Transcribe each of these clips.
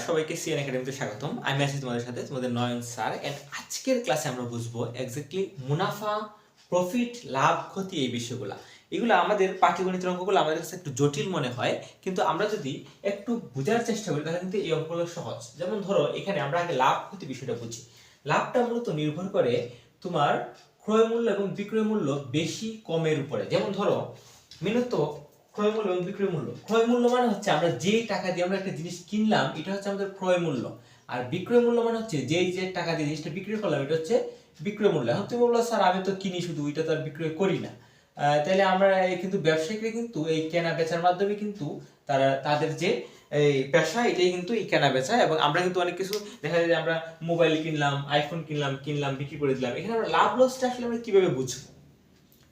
সবাইকে সিএন একাডেমিতে স্বাগতম। আমি আছি তোমাদের সাথে, তোমাদের নয়ন স্যার। এন্ড আজকের ক্লাসে আমরা বুঝবো এক্স্যাক্টলি মুনাফা, প্রফিট, লাভ, ক্ষতি, এই বিষয়গুলো। এগুলো আমাদের পাটিগণিতের অঙ্কগুলো আমাদের কাছে একটু জটিল মনে হয়, কিন্তু আমরা যদি একটু বোঝার চেষ্টা করি তাহলে কিন্তু এই অঙ্কগুলো সহজ। যেমন ধরো, এখানে আমরা আগে লাভ ক্ষতি বিষয়টা বুঝি। লাভটা মূলত নির্ভর করে তোমার ক্রয় মূল্য এবং বিক্রয় মূল্য বেশি কমের উপরে। যেমন ধরো, মূলত ক্রয় মূল্য এবং বিক্রয় মূল্য। ক্রয় মূল্য মানে হচ্ছে আমরা যে টাকা দিয়ে আমরা একটা জিনিস কিনলাম, এটা হচ্ছে আমাদের ক্রয় মূল্য। আর বিক্রয় মূল্য মানে হচ্ছে যে টাকা দিয়ে জিনিসটা বিক্রি করলাম, এটা হচ্ছে বিক্রয় মূল্য। এখন তুমি বললো, স্যার আমি তো কিনি শুধু, ওইটা তো আর বিক্রয় করি না। তাহলে আমরা কিন্তু ব্যবসায়িকরা কিন্তু এই কেনা বেচার মাধ্যমে কিন্তু তারা তাদের যে এই পেশা, এটাই কিন্তু এই কেনা বেচা। এবং আমরা কিন্তু অনেক কিছু দেখা যায় যে আমরা মোবাইল কিনলাম, আইফোন কিনলাম বিক্রি করে দিলাম। এখানে আমরা লাভ লসটা আসলে আমরা কিভাবে বুঝবো?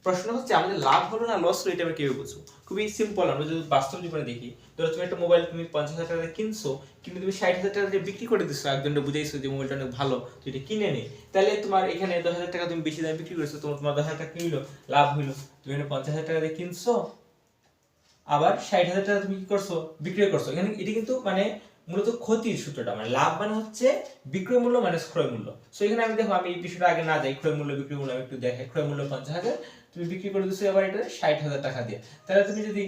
প্রশ্ন হচ্ছে আমাদের লাভ হলো না লস হলো, এটা আমরা কিভাবে বুঝবো? খুবই সিম্পল। আমরা যদি বাস্তব জীবনে দেখি, ধরো তুমি একটা মোবাইল তুমি 50,000 টাকা দিয়ে কিনছো, কিন্তু তুমি 60,000 টাকা দিয়ে বিক্রি করে দিচ্ছ, একজনকে বুঝাইছো যে মোবাইলটা অনেক ভালো, তুই এটা কিনে নে। তাহলে তোমার এখানে 10,000 টাকা তুমি বেশি দামে বিক্রি করেছো, তোমার 10,000 টাকা কি হইলো? লাভ হইলো। তুমি এখানে 50,000 টাকা দিয়ে কিনছো, আবার 60,000 টাকা তুমি কি করছো? বিক্রয় করছো। এখানে এটা কিন্তু মানে মূলত ক্ষতির সূত্রটা। মানে লাভ মানে হচ্ছে বিক্রয় মূল্য মাইনাস ক্রয় মূল্য। সো এখানে আমি দেখো, আমি এই বিষয়টা আগে না যাই, ক্রয় মূল্য বিক্রয় মূল্য আমি একটু দেখাই। ক্রয় মূল্য 50,000, তুমি বিক্রি করে দিচ্ছো এবার এটা 60,000 টাকা দিয়ে। তাহলে তুমি যদি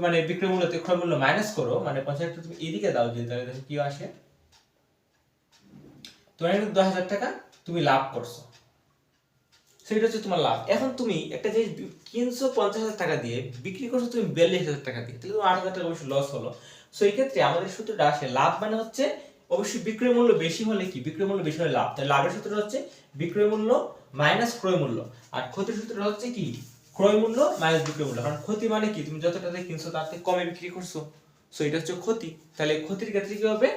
মানে বিক্রয় মূল্য থেকে ক্রয় মূল্য মাইনাস করো, মানে 50,000 তুমি এদিকে দাও, যে তাহলে দেখো কি আসে, তোমার 10,000 টাকা তুমি লাভ করছো। সেটা হচ্ছে তোমার লাভ। এখন তুমি একটা জিনিস কিনছো 50,000 টাকা দিয়ে, বিক্রি করছো তুমি 42,000 টাকা দিয়ে, তাহলে 8,000 টাকা অবশ্যই লস হলো। সো এই ক্ষেত্রে আমাদের সূত্রটা আসে, লাভ মানে হচ্ছে অবশ্যই বিক্রয় মূল্য বেশি হলে কি, বিক্রয় মূল্য বেশি হলে লাভ। তাহলে লাভের সূত্রটা হচ্ছে বিক্রয় মূল্য মাইনাস ক্রয় মূল্য। আর ক্ষতির সূত্রটা হচ্ছে কি, ক্রয় মূল্য মাইনাস বিক্রয় মূল্য। কারণ ক্ষতি মানে কি, তুমি যত টাকা দিয়ে কিনছো তার থেকে কমে বিক্রি করছো। সো এটা হচ্ছে ক্ষতি। তাহলে ক্ষতির ক্ষেত্রে কি হবে,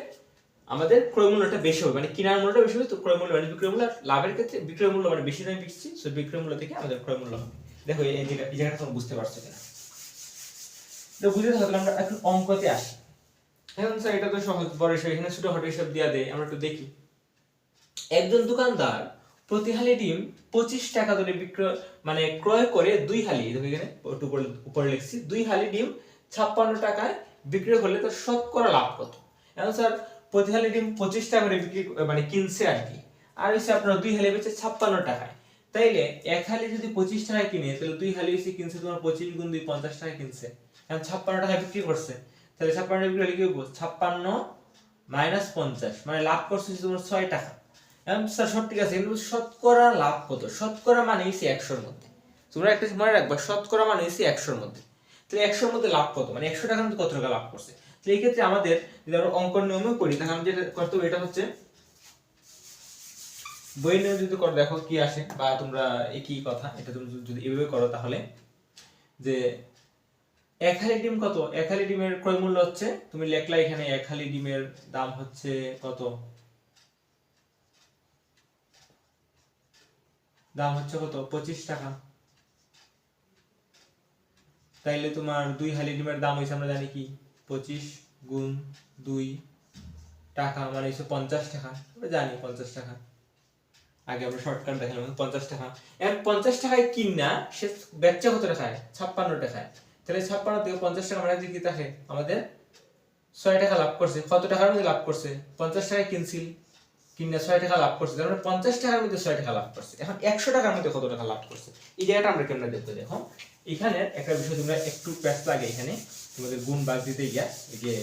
আমাদের ক্রয় মূল্যটা বেশি হবে, মানে কেনার মূল্যটা বেশি হবে, তো ক্রয় মূল্য মানে বিক্রয় মূল্য। লাভের ক্ষেত্রে বিক্রয় মূল্য মানে বেশি দামে বিকছি, সো বিক্রয় মূল্য থেকে আমাদের ক্রয় মূল্য হবে। দেখো এই জায়গাটা তোমরা বুঝতে পারছো কিনা? তো বুঝতে থাকলে আমরা একটু অঙ্কতে আসি। এখন স্যার এটা তো সহজ, বড় হিসাব, এখানে ছোট খাটো হিসাব দিয়া দেয়, আমরা একটু দেখি। একজন দোকানদার প্রতি হালি ডিম 25 টাকা দরে বিক্রয় মানে ক্রয় করে 2 হালি, দেখো এখানে উপরে লিখছি 2 হালি ডিম 56 টাকায় বিক্রয় করলে তার শতকরা লাভ কত? এখন স্যার প্রতি হালি ডিম 25 টাকা করে বিক্রি মানে কিনছে আর কি, আর হচ্ছে আপনার 2 হালি বেচে 56 টাকায়। তাইলে এক হালি যদি 25 টাকায় কিনে, তাহলে 2 হালি এসে কিনছে তোমার 25 গুণ 2 50 টাকায় কিনছে। এখন 56 টাকায় বিক্রি করছে, তাহলে 56 টাকা বিক্রি হলে কি হবে? 56 মাইনাস 50, মানে লাভ করছে তোমার 6 টাকা। এখন স্যার সব ঠিক আছে, কিন্তু শতকরা লাভ কত? শতকরা মানে হচ্ছে 100 এর মধ্যে। তোমরা একটা মনে রাখবা, শতকরা মানে হচ্ছে 100 এর মধ্যে। তাহলে 100 এর মধ্যে লাভ কত, মানে 100 টাকার মধ্যে কত টাকা লাভ করছে। তো এই ক্ষেত্রে আমাদের যদি আমরা অঙ্কন নিয়মে করি, তাহলে আমি যেটা করতে হবে, এটা হচ্ছে বইয়ের নিয়ম যদি করো, দেখো কি আসে, বা তোমরা একই কথা, এটা তুমি যদি এভাবে করো, তাহলে যে এক হালি ডিম কত, এক হালি ডিমের ক্রয় মূল্য হচ্ছে, তুমি লেখলা এখানে এক হালি ডিমের দাম হচ্ছে কত, দাম হচ্ছে কত, 25 টাকা। তাইলে তোমার 2 হালি ডিমের দাম হইছে, আমরা জানি কি, 25 গুণ 2 টাকা মানে হচ্ছে 50 টাকা। আমরা জানি 50 টাকা, আগে আমরা শর্টকাট দেখালাম 50 টাকা। এখন 50 টাকায় কিনা সে বেচা কত টাকায়? 56 টাকায়। তাহলে 56 থেকে 50 টাকা মানে কি থাকে, আমাদের 6 টাকা লাভ করছে। কত টাকার মধ্যে লাভ করছে? 50 টাকায় কিনছিল, কিনা 6 টাকা লাভ করছে, তার মানে 50 টাকার মধ্যে 6 টাকা লাভ করছে। এখন 100 টাকার মধ্যে কত টাকা লাভ করছে, এই জায়গাটা আমরা কেমনে দেখবো? দেখো এখানে একটা বিষয় তোমরা একটু প্যাচ লাগে, এখানে তোমাদের গুণ ভাগ দিতে গিয়া এই যে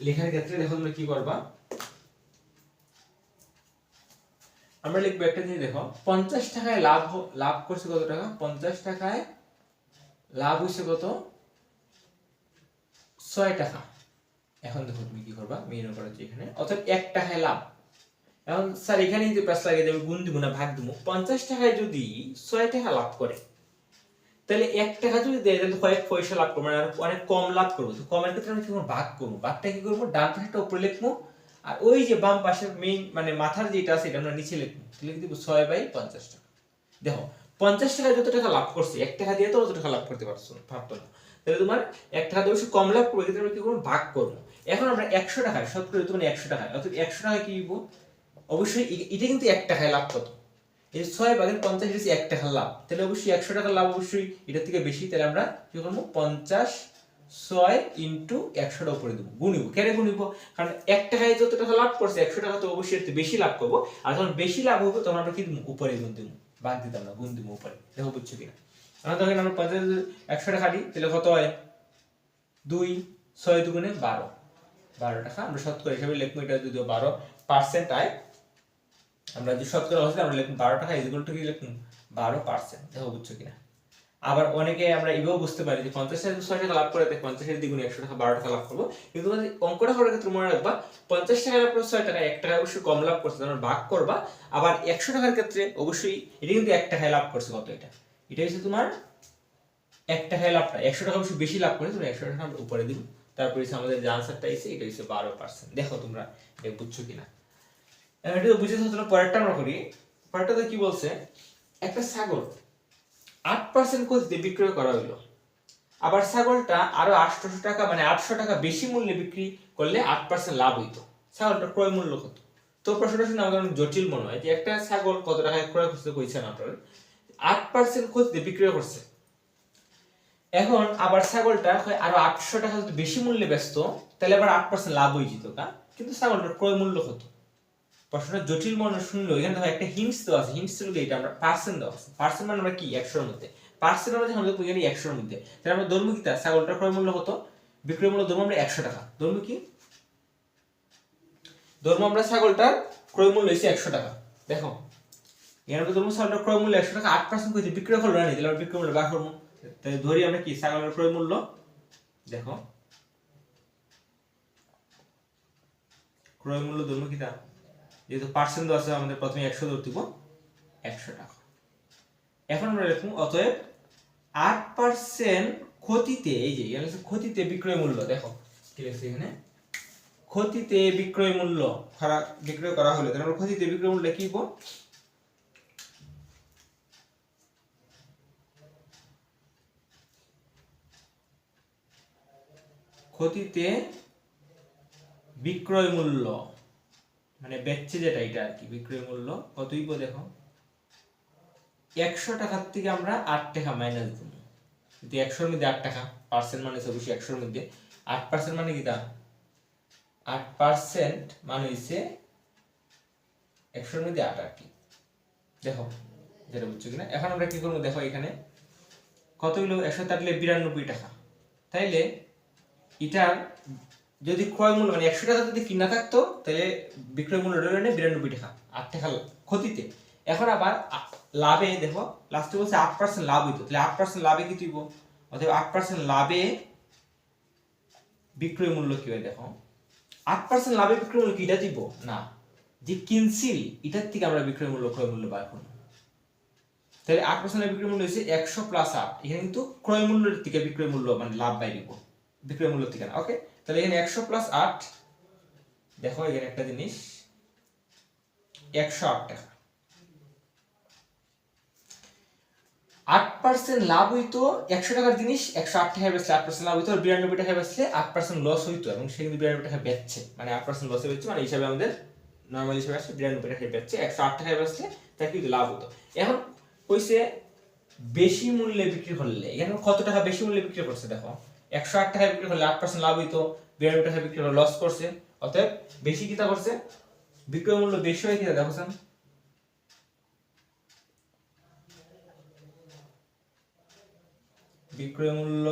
লেখার ক্ষেত্রে দেখো তোমরা কি করবা, আমরা লিখবো একটা জিনিস, দেখো 50 টাকায় লাভ করছে কত টাকা, 50 টাকায় লাভ হইছে কত, 6 টাকা। এখন দেখো তুমি কি করবা, মেনু করা হচ্ছে এখানে, অর্থাৎ 1 টাকায় লাভ। এখন স্যার এখানে যদি প্যাচ লাগে যে আমি গুণ দিব না ভাগ দিব, 50 টাকায় যদি 6 টাকা লাভ করে, তাহলে 1 টাকা যদি দেয়, তাহলে কয়েক পয়সা লাভ করবো, মানে অনেক কম লাভ করবো। তো কমের ক্ষেত্রে আমি কি করবো, ভাগ করবো। ভাগটা কি করবো, ডান পাশেরটা উপরে লিখবো, আর ওই যে বাম পাশের মেইন মানে মাথার যেটা আছে এটা আমরা নিচে লিখবো। লিখে দিব 6/50 টাকা। দেখো 50 টাকায় যত টাকা লাভ করছে, 1 টাকা দিয়ে তো অত টাকা লাভ করতে পারতো না। তাহলে তোমার 1 টাকা দিয়ে কম লাভ করবে, ক্ষেত্রে আমরা কি করবো, ভাগ করবো। এখন আমরা 100 টাকায় শতকরা মানে 100 টাকায়, অর্থাৎ 100 টাকায় কি দিব, অবশ্যই এটা কিন্তু 1 টাকায় লাভ কত, এই 6/50 হচ্ছে 1 টাকার লাভ। তাহলে অবশ্যই 100 টাকার লাভ অবশ্যই এটার থেকে বেশি। তাহলে আমরা কি করবো, 50 6 ইন্টু 100টা উপরে দেবো, গুনিব। কেন গুনিব? কারণ 1 টাকায় যত টাকা লাভ করছে 100 টাকা তো অবশ্যই এর বেশি লাভ করবো, আর যখন বেশি লাভ হবে তখন আমরা কি দিব? উপরে গুণ দিব, বাদ দিতাম না, গুণ দিব উপরে। দেখো বুঝছো কিনা? আমরা তখন আমরা 50 100 টাকা দিই, তাহলে কত হয়? 2 6 দুগুণে 12 টাকা। আমরা শতকরা হিসাবে লিখবো, এটা যদি 12% আয়, আমরা যদি শতকরা হচ্ছে আমরা লিখবো 12 টাকা ইকুয়াল টু কি লিখবো? 12%। দেখো বুঝছো কিনা? আবার অনেকে আমরা এভাবেও বুঝতে পারি যে 50 6 টাকা লাভ করে 50 দ্বিগুণে 100 টাকা 12 টাকা লাভ করবো, কিন্তু অঙ্কটা করার ক্ষেত্রে মনে রাখবা 50 টাকা লাভ করে 6 টাকা 1 টাকা অবশ্যই কম লাভ করছে, তোমরা ভাগ করবা। আবার 100 টাকার ক্ষেত্রে অবশ্যই এটা কিন্তু 1 টাকায় লাভ করছে, কত এটা? এটা হচ্ছে তোমার 1 টাকায় লাভটা, 100 টাকা অবশ্যই বেশি লাভ করে, তুমি 100 টাকা আমরা উপরে দিব। তারপর হচ্ছে আমাদের যে আনসারটা এসে এটা হচ্ছে 12%। দেখো তোমরা এটা বুঝছো কিনা? এটা তো বুঝেছো। তোমরা পরেরটা আমরা করি। পরেরটাতে কি বলছে? একটা ছাগল 8% কোচিতে বিক্রয় করা হইলো, আবার ছাগলটা আরো 800 টাকা মানে 800 টাকা বেশি মূল্যে বিক্রি করলে 8% লাভ হইতো। ছাগলটার ক্রয় মূল্য কত? তো প্রশ্নটা শুনে আমাদের অনেক জটিল মনে হয় যে একটা ছাগল কত টাকায় ক্রয় করতে কইছে না, আপনার 8% কোচিতে বিক্রয় করছে। এখন আবার ছাগলটা আরো 800 টাকা যদি বেশি মূল্যে বেচত, তাহলে আবার 8% লাভ হয়ে যেত, কিন্তু ছাগলটার ক্রয় মূল্য কত? প্রশ্নটা জটিল মনে শুনলো, এখানে দেখো একটা হিন্টস দেওয়া আছে। হিন্টস হলো এটা আমরা পার্সেন্ট দেওয়া আছে। পার্সেন্ট মানে আমরা কি 100 এর মধ্যে, পার্সেন্ট আমরা যখন দেখব এখানে 100 এর মধ্যে, তাহলে আমরা ধরবো কি? তা ছাগলটার ক্রয় মূল্য কত? বিক্রয় মূল্য ধরবো আমরা 100 টাকা। ধরবো কি? ধরবো আমরা ছাগলটার ক্রয় মূল্য হচ্ছে 100 টাকা। দেখো এখানে তো ধরবো ছাগলটার ক্রয় মূল্য 100 টাকা, 8% কইতে বিক্রয় করলো না, তাহলে আমরা বিক্রয় মূল্য বার করবো। তাই ধরি আমরা কি ছাগলের ক্রয় মূল্য, দেখো ক্রয় মূল্য ধরবো কি? তা যেহেতু পার্সেন্ট আছে আমাদের প্রথমে 100 ধরতে দিব, 100 টাকা। এখন আমরা লিখব অতএব 8% ক্ষতিতে, এই যে এখানে ক্ষতিতে বিক্রয় মূল্য, দেখো কি লিখছে এখানে? ক্ষতিতে বিক্রয় মূল্য বিক্রয় করা হলো, তাহলে আমরা ক্ষতিতে বিক্রয় মূল্য কি লিখব? ক্ষতিতে বিক্রয় মূল্য মানে বেচছে যেটা, এটা আর কি বিক্রয় মূল্য কত হইব? দেখো 100 টাকার থেকে আমরা 8 টাকা মাইনাস দেব, কিন্তু 100 এর মধ্যে 8 টাকা, পার্সেন্ট মানে অবশ্যই 100 এর মধ্যে 8% মানে কি? তা 8% মানে হইছে 100 এর মধ্যে 8 আর কি। দেখো যেটা বুঝছো কিনা? এখন আমরা কি করবো? দেখো এখানে কত হইলো? 100 কাটলে 92 টাকা। তাইলে এটার যদি ক্রয় মূল্য মানে 100 টাকা যদি কিনা থাকতো, তাহলে বিক্রয় মূল্য ধরে 92 টাকা, 8 টাকা ক্ষতিতে। এখন আবার লাভে দেখো লাস্টে বলছে 8% লাভ হইতো, তাহলে 8% লাভে কি দিব? অতএব 8% লাভে বিক্রয় মূল্য কি হয়? দেখো 8% লাভে বিক্রয় মূল্য কি এটা দিব না, যে কিনছিল এটার থেকে আমরা বিক্রয় মূল্য ক্রয় মূল্য বার করব। তাহলে 8% বিক্রয় মূল্য হচ্ছে 100 প্লাস 8, এখানে কিন্তু ক্রয় মূল্যের থেকে বিক্রয় মূল্য মানে লাভ বাই দিব, বিক্রয় মূল্য থেকে না। ওকে, তাহলে এখানে 100 প্লাস 8, দেখো এখানে একটা জিনিস 108 টাকা। 8% লাভ হইতো 100 টাকার জিনিস 108 টাকায় বেচলে 8% লাভ হইতো, আর 92 টাকায় বেচলে 8% লস হইতো, এবং সে কিন্তু 92 টাকা বেচছে, মানে 8% লসে বেচছে, মানে হিসাবে আমাদের নরমাল হিসাবে আসছে 92 টাকায় বেচছে, 108 টাকায় বেচলে তার কিন্তু লাভ হতো। এখন কইছে বেশি মূল্যে বিক্রি করলে, এখানে কত টাকা বেশি মূল্যে বিক্রি করছে? দেখো 108 টাকায় বিক্রি করলে 8% লাভ হইতো, 92 টাকায় বিক্রি করলে লস করছে, অতএব বেশি কিটা করছে? বিক্রয় মূল্য বেশি হয় কিনা দেখো, বিক্রয় মূল্য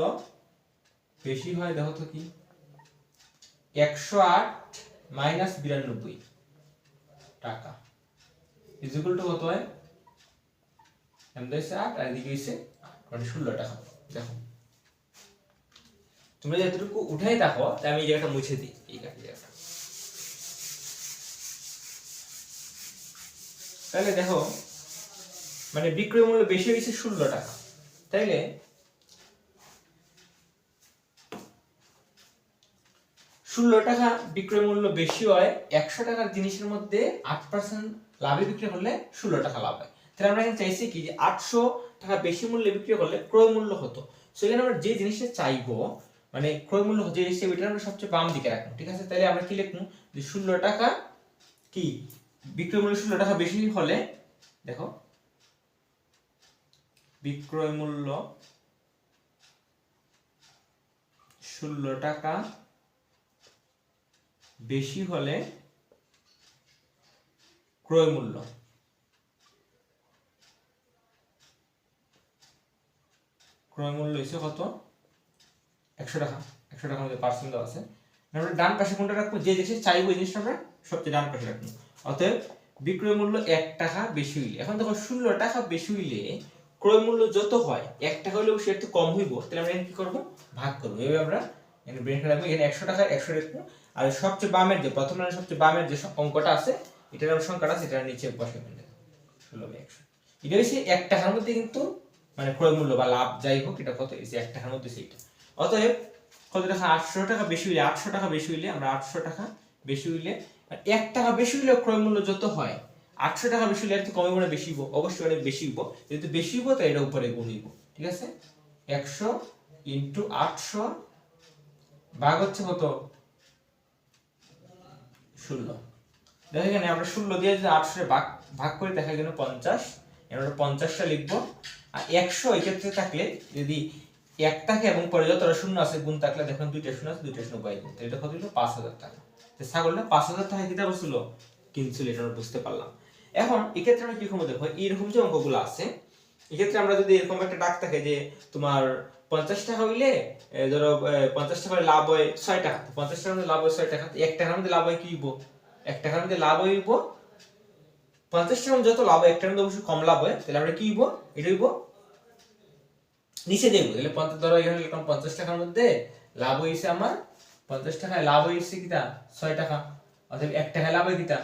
বেশি হয়। দেখো তো কি 108 মাইনাস 92 টাকা ইজ ইকুয়াল টু কত হয়? এমন হচ্ছে 8 আর এদিকে হচ্ছে মানে 16 টাকা। দেখো তোমরা যতটুকু উঠাই দেখো, আমি এই জায়গাটা মুছে দিই, এই জায়গাটা। তাহলে দেখো মানে বিক্রয় মূল্য বেশি হয়েছে 16 টাকা, তাইলে 16 টাকা বিক্রয় মূল্য বেশি হয়, 100 টাকার জিনিসের মধ্যে 8% লাভে বিক্রি করলে 16 টাকা লাভ হয়। তাহলে আমরা এখানে চাইছি কি যে 800 টাকা বেশি মূল্যে বিক্রি করলে ক্রয় মূল্য কত? সেখানে আমরা যে জিনিসটা চাইবো মানে ক্রয় মূল্য যে জিনিসটা ওইটা আমরা সবচেয়ে বাম দিকে রাখবো, ঠিক আছে? তাহলে আমরা কি লিখবো যে 16 টাকা কি বিক্রয় মূল্য 16 টাকা বেশি হলে, দেখো বিক্রয় মূল্য 16 টাকা বেশি হলে ক্রয় মূল্য হচ্ছে কত 100 টাকা। 100 টাকার মধ্যে পার্সেন্ট দেওয়া আছে। আমরা ডান পাশে কোনটা রাখবো, যে জিনিস চাইবো এই জিনিসটা আমরা সবচেয়ে ডান পাশে রাখবো। অতএব বিক্রয় মূল্য 1 টাকা বেশি হইলে, এখন দেখো 16 টাকা বেশি হইলে ক্রয় মূল্য যত হয় 1 টাকা হলেও সে একটু কম হইব, তাহলে আমরা কি করব, ভাগ করব। এইভাবে আমরা এখানে ব্রেক রাখবো, এখানে 100 টাকা 100 রাখবো, আর সবচেয়ে বামের যে প্রথম লাইনের সবচেয়ে বামের যে অঙ্কটা আছে এটার সংখ্যাটা আছে, এটার নিচে বসাই দেব 16/100। এটা হচ্ছে 1 টাকার মধ্যে কিন্তু মানে ক্রয় মূল্য বা লাভ যাই হোক এটা কত এই যে 1 টাকার মধ্যে সেইটা। অতএব কত টাকা, 800 টাকা বেশি হইলে, 800 টাকা বেশি হইলে আমরা 800 টাকা বেশি হইলে, আর 1 টাকা বেশি হইলে ক্রয় মূল্য যত হয় 800 টাকা বেশি হইলে একটু কমে বেশি হইব, অবশ্যই অনেক বেশি হইব। যেহেতু বেশি হইব তাই এটা উপরে গুণ হইব, ঠিক আছে। 100 ইনটু 800 ভাগ হচ্ছে কত 16। দেখো এখানে আমরা 16 দিয়ে যদি 800 ভাগ করে দেখা গেল 50, এবার 50টা লিখবো। আর 100 এই ক্ষেত্রে থাকলে যদি 1 থাকে এবং পরে যতটা শূন্য আছে গুণ থাকলে দেখুন দুইটা শূন্য আছে, দুইটা শূন্য বাইরে, তাহলে এটা কত হলো 5000 টাকা। তো ছাগলটা 5000 টাকা কিটা বলছিল কিনছিল, এটা আমরা বুঝতে পারলাম। এখন এই ক্ষেত্রে আমরা কি করব, দেখো এরকম যে অঙ্কগুলো আছে এই ক্ষেত্রে আমরা যদি এরকম একটা ডাক থাকে যে তোমার 50 টাকা হইলে ধরো 50 টাকার লাভ হয় 6 টাকা, 50 টাকার মধ্যে লাভ হয় 6 টাকা, 1 টাকার মধ্যে লাভ হয় কি হইব, 1 টাকার মধ্যে লাভ হইব 50 টাকার যত লাভ হয় 1 টাকার মধ্যে অবশ্যই কম লাভ হয়, তাহলে আমরা কি হইব, এটা হইব নিচে দেব। তাহলে 50 ধরো এখানে লিখলাম 50 টাকার মধ্যে লাভ হইছে আমার 50 টাকায় লাভ হইছে কিটা 6 টাকা, অর্থাৎ 1 টাকায় লাভ হয় কিটা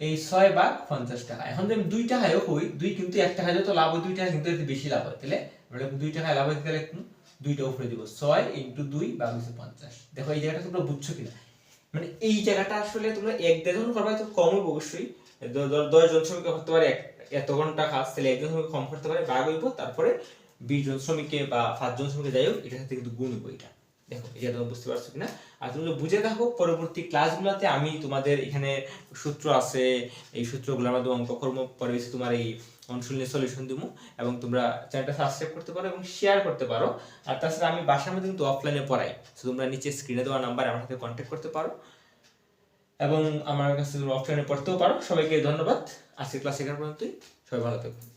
এই 6 ভাগ 50 টাকা। এখন যদি 2 টাকায়ও কই 2 কিন্তু 1 টাকায় যত লাভ হয় 2 টাকা কিন্তু এর বেশি লাভ হয়, তাহলে আমরা 2 টাকায় লাভ হয় তাহলে একটু 2টা উপরে দিব, 6 ইনটু 2 ভাগ হচ্ছে 50। দেখো এই জায়গাটা তোমরা বুঝছো কিনা, মানে এই জায়গাটা আসলে তোমরা 1 জন করবে তো কম হবে অবশ্যই, 10 জন শ্রমিক করতে পারে এত ঘন্টা কাজ, তাহলে 1 জন শ্রমিক কম করতে পারে ভাগ হইব, তারপরে 20 জন শ্রমিককে বা 5 জন শ্রমিককে যাই হোক এটার সাথে কিন্তু গুণ হইব। এটা দেখো এটা তোমরা বুঝতে পারছো কিনা। আর তুমি বুঝে থাকো পরবর্তী ক্লাসগুলোতে আমি তোমাদের এখানে সূত্র আছে, এই সূত্রগুলোর মাধ্যমে অঙ্ক কর্ম পরিবেশে তোমার এই অনুশীলনের সলিউশন দিব, এবং তোমরা চ্যানেলটা সাবস্ক্রাইব করতে পারো এবং শেয়ার করতে পারো। আর তাছাড়া আমি বাসার মধ্যে কিন্তু অফলাইনে পড়াই, তো তোমরা নিচে স্ক্রিনে দেওয়া নাম্বারে আমার সাথে কন্ট্যাক্ট করতে পারো এবং আমার কাছে অফলাইনে পড়তেও পারো। সবাইকে ধন্যবাদ, আজকের ক্লাস এখানে পর্যন্তই, সবাই ভালো থাকবেন।